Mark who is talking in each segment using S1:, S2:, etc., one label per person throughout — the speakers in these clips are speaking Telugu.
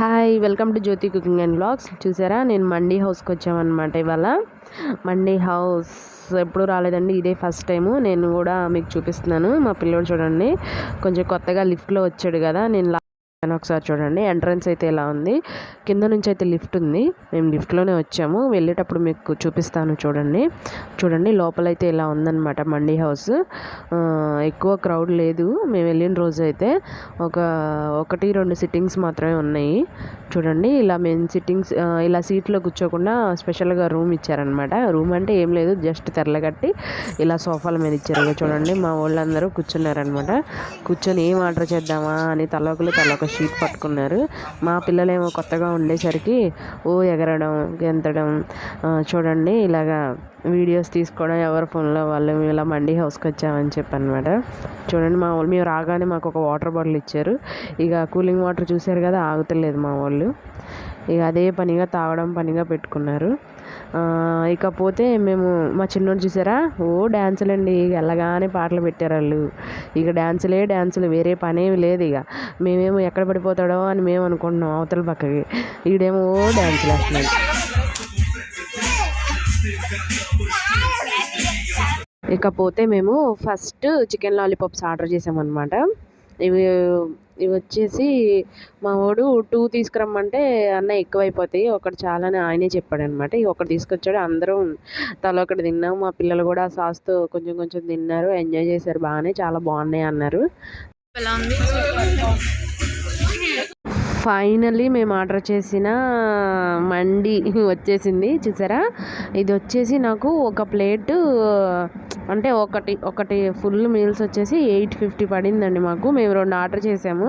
S1: Hi welcome to Jyothi cooking and vlogs. చూసారా నేను మండీ హౌస్కి వచ్చామన్నమాట. ఇవాళ మండీ హౌస్ ఎప్పుడు రాలేదండి, ఇదే ఫస్ట్ టైము. నేను కూడా మీకు చూపిస్తున్నాను. మా పిల్లోడు చూడండి కొంచెం కొత్తగా లిఫ్ట్లో వచ్చాడు కదా, నేను ఒకసారి చూడండి. ఎంట్రన్స్ అయితే ఇలా ఉంది, కింద నుంచి అయితే లిఫ్ట్ ఉంది. మేము లిఫ్ట్లోనే వచ్చాము, వెళ్ళేటప్పుడు మీకు చూపిస్తాను. చూడండి లోపలైతే ఇలా ఉందన్నమాట మండీ హౌస్. ఎక్కువ క్రౌడ్ లేదు. మేము వెళ్ళిన రోజు అయితే ఒకటి రెండు సిట్టింగ్స్ మాత్రమే ఉన్నాయి. చూడండి ఇలా మేము సిట్టింగ్స్ ఇలా సీట్లో కూర్చోకుండా స్పెషల్గా రూమ్ ఇచ్చారనమాట. రూమ్ అంటే ఏం లేదు, జస్ట్ తెరలగట్టి ఇలా సోఫాల మీద ఇచ్చారు. చూడండి మా వాళ్ళందరూ కూర్చున్నారనమాట. కూర్చొని ఏం ఆర్డర్ చేద్దామా అని తలొక షీట్ పట్టుకున్నారు. మా పిల్లలేమో కొత్తగా ఉండేసరికి ఎగరడం గెంతడం, చూడండి ఇలాగా వీడియోస్ తీసుకోవడం, ఎవరి ఫోన్లో వాళ్ళు ఇలా మండీ హౌస్కి వచ్చామని చెప్పనమాట. చూడండి మా వాళ్ళు మేము రాగానే మాకు ఒక వాటర్ బాటిల్ ఇచ్చారు. ఇక కూలింగ్ వాటర్ చూశారు కదా, ఆగుతలేదు మా వాళ్ళు. ఇక అదే పనిగా తాగడం పనిగా పెట్టుకున్నారు. ఇకపోతే మేము మా చిన్నోడు చూసారా, డ్యాన్సులండి. వెళ్ళగానే పాటలు పెట్టారు వాళ్ళు. ఇక డ్యాన్సులు, వేరే పనేమి లేదు. ఇక మేమేమో ఎక్కడ పడిపోతాడో అని మేము అనుకుంటున్నాం అవతల పక్కకి. ఈడేమో డ్యాన్సులు వేస్తున్నాడు. ఇకపోతే మేము ఫస్ట్ చికెన్ లాలీపాప్స్ ఆర్డర్ చేసామన్నమాట. ఇవి వచ్చేసి మా వాడు 2 తీసుకురమ్మంటే అన్న ఎక్కువైపోతాయి, ఒకటి చాలని ఆయనే చెప్పాడనమాట. ఒకటి తీసుకొచ్చాడు. అందరం తల ఒకటి తిన్నాం. మా పిల్లలు కూడా సాస్తో కొంచెం తిన్నారు, ఎంజాయ్ చేశారు. బాగానే చాలా బాగున్నాయి అన్నారు. ఫైనల్లీ మేము ఆర్డర్ చేసిన మండి వచ్చేసింది. చూసారా, ఇది వచ్చేసి నాకు ఒక ప్లేటు అంటే ఒకటి ఫుల్ మీల్స్ వచ్చేసి 850 పడిందండి మాకు. మేము 2 ఆర్డర్ చేసాము.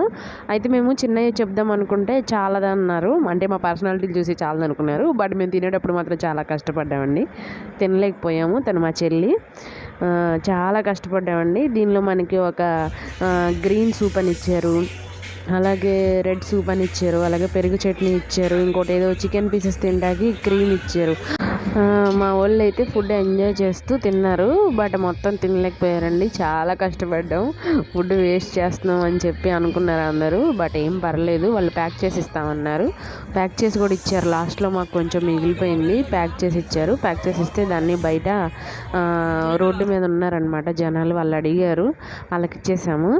S1: అయితే మేము చిన్నవి చెప్దాం అనుకుంటే చాలదన్నారు. అంటే మా పర్సనాలిటీలు చూసి చాలదనుకున్నారు. బట్ మేము తినేటప్పుడు మాత్రం చాలా కష్టపడ్డామండి, తినలేకపోయాము. తను మా చెల్లి, చాలా కష్టపడ్డామండి. దీనిలో మనకి ఒక గ్రీన్ సూప్ అని ఇచ్చారు, అలాగే రెడ్ సూప్ అని ఇచ్చారు, అలాగే పెరుగు చట్నీ ఇచ్చారు, ఇంకోటి ఏదో చికెన్ పీసెస్ తినడానికి క్రీమ్ ఇచ్చారు. మా వాళ్ళు అయితే ఫుడ్ ఎంజాయ్ చేస్తూ తిన్నారు. బట్ మొత్తం తినలేకపోయారండి. చాలా కష్టపడ్డాం, ఫుడ్ వేస్ట్ చేస్తున్నాం అని చెప్పి అనుకున్నారు అందరూ. బట్ ఏం పర్లేదు, వాళ్ళు ప్యాక్ చేసి ఇస్తామన్నారు. ప్యాక్ చేసి కూడా ఇచ్చారు. లాస్ట్లో మాకు కొంచెం మిగిలిపోయింది, ప్యాక్ చేసి ఇచ్చారు. ప్యాక్ చేసి ఇస్తే దాన్ని బయట రోడ్డు మీద ఉన్నారనమాట జనాలు, వాళ్ళు అడిగారు, వాళ్ళకి ఇచ్చేసాము.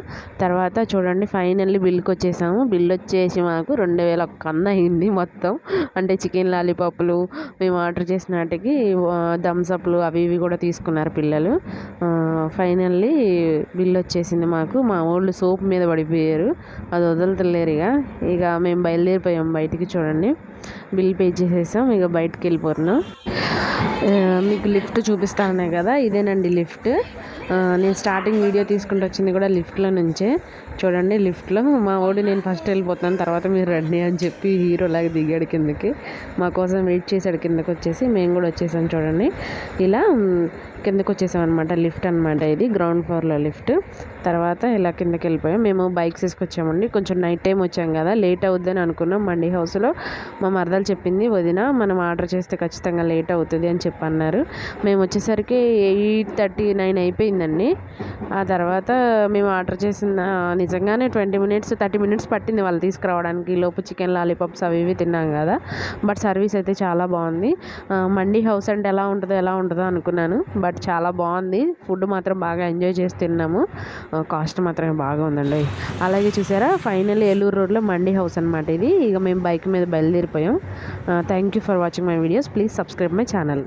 S1: తర్వాత చూడండి ఫైనల్లీ బిల్కి వచ్చేసాము. బిల్ వచ్చేసి మాకు 2000 అయింది మొత్తం. అంటే చికెన్ లాలీపాప్లు మేము ఆర్డర్ చేసిన నాటికి థమ్స్అప్లు అవి ఇవి కూడా తీసుకున్నారు పిల్లలు. ఫైనల్లీ బిల్ వచ్చేసింది మాకు. మా వాళ్ళు సోప్ మీద పడిపోయారు, అది వదులుతలేరు. ఇక మేము బయలుదేరిపోయాం బయటికి. చూడండి బిల్ పే చేసేసాం, ఇక బయటికి వెళ్ళిపోతున్నాం. మీకు లిఫ్ట్ చూపిస్తానే కదా, ఇదేనండి లిఫ్ట్. నేను స్టార్టింగ్ వీడియో తీసుకుంటూ వచ్చింది కూడా లిఫ్ట్లో నుంచే. చూడండి లిఫ్ట్లో మా వాడు నేను ఫస్ట్ వెళ్ళిపోతాను, తర్వాత మీరు రండి అని చెప్పి హీరోలాగా దిగాడు కిందకి. మా కోసం వెయిట్ చేశాడు కిందకి వచ్చేసి. మేము కూడా వచ్చేసాం. చూడండి ఇలా కిందకి వచ్చేసాం అనమాట. లిఫ్ట్ అనమాట ఇది, గ్రౌండ్ ఫ్లోర్లో లిఫ్ట్. తర్వాత ఇలా కిందకి వెళ్ళిపోయాం. మేము బైక్స్ వేసుకొచ్చామండి. కొంచెం నైట్ టైం వచ్చాం కదా, లేట్ అవుద్దని అనుకున్నాం. మండీ హౌస్లో మా మరదలు చెప్పింది, వదిన మనం ఆర్డర్ చేస్తే ఖచ్చితంగా లేట్ అవుతుంది అని చెప్పి అన్నారు. మేము వచ్చేసరికి 8:39 అయిపోయిందండి. ఆ తర్వాత మేము ఆర్డర్ చేసిన నిజంగానే 20 minutes 30 minutes పట్టింది వాళ్ళు తీసుకురావడానికి. లోపు చికెన్ లాలీపాప్స్ అవి ఇవి తిన్నాం కదా. బట్ సర్వీస్ అయితే చాలా బాగుంది. మండీ హౌస్ అంటే ఎలా ఉంటుందో అనుకున్నాను, బట్ చాలా బాగుంది. ఫుడ్ మాత్రం బాగా ఎంజాయ్ చేసి తిన్నాము. కాస్ట్ మాత్రమే బాగా ఉందండి. అలాగే చూసారా, ఫైనల్లీ ఏలూరు రోడ్లో మండీ హౌస్ అనమాట ఇది. ఇక మేము బైక్ మీద బయలుదేరిపోయాం. Thank you for watching my videos. Please subscribe my channel.